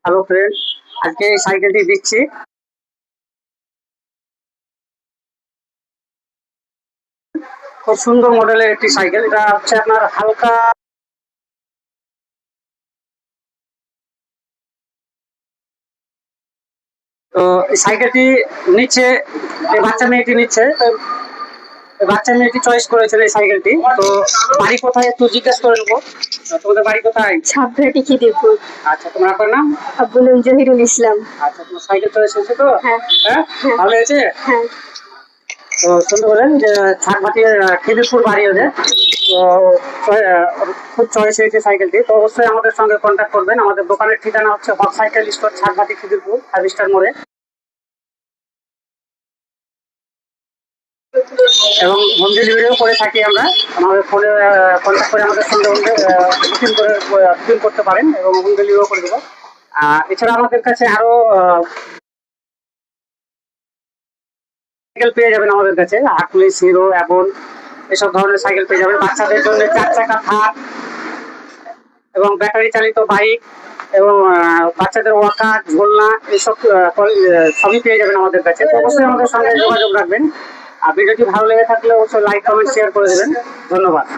Hello friend, আজকে এই সাইকেলটি দিচ্ছি। খুব সুন্দর মডেলের একটি সাইকেল। এটা হচ্ছে আপনার হালকা তো এই সাইকেলটি নিচ্ছে এই বাচ্চা মেয়েটি নিচ্ছে। তো এই বাচ্চা মেয়েটি চয়েস করেছিল এই সাইকেলটি। তো বাড়ি কোথায় একটু জিজ্ঞেস করে নেবো। তোমাদের বাড়ি কোথায়? ছাবঘাটি খিদিরপুর। আচ্ছা, তোমার আপনার নাম? আব্বুল জহিরুল ইসলাম। আচ্ছা, তোমার সাইকেল চয়েস হয়েছে তো? হ্যাঁ হ্যাঁ, হ্যাঁ ভালো হয়েছে। হ্যাঁ। তো শুনতে বলেন যে ছাদবাটি খিদিরপুর বাড়ি ওদের। তো ওর খুব চয়েস হয়েছে সাইকেলটি। তো অবশ্যই আমাদের সঙ্গে কন্ট্যাক্ট করবেন। আমাদের দোকানের ঠিকানা হচ্ছে হক সাইকেল স্টোর, ছাদবাটি খিদিরপুর, 5 স্টার মোড়ে। এবং হোম ডেলিভারিও করে থাকি আমরা। আমাদের ফোনে কন্ট্যাক্ট করে আমাদের সঙ্গে বুকিং করতে পারেন এবং হোম ডেলিভারিও করে দেবো। এছাড়া আমাদের কাছে আরো সাইকেল পেয়ে যাবেন আমাদের কাছে, হারকুলিস, হিরো, অ্যাভন, এসব ধরনের সাইকেল পেয়ে যাবেন। বাচ্চাদের জন্য 4 চাকা থার এবং ব্যাটারি চালিত বাইক এবং বাচ্চাদের ওয়াকার, ঝোলনা, এসব সবই পেয়ে যাবেন আমাদের কাছে। তো অবশ্যই আমাদের সঙ্গে যোগাযোগ রাখবেন। আর ভিডিওটি ভালো লেগে থাকলে অবশ্যই লাইক, কমেন্ট, শেয়ার করে দেবেন। ধন্যবাদ।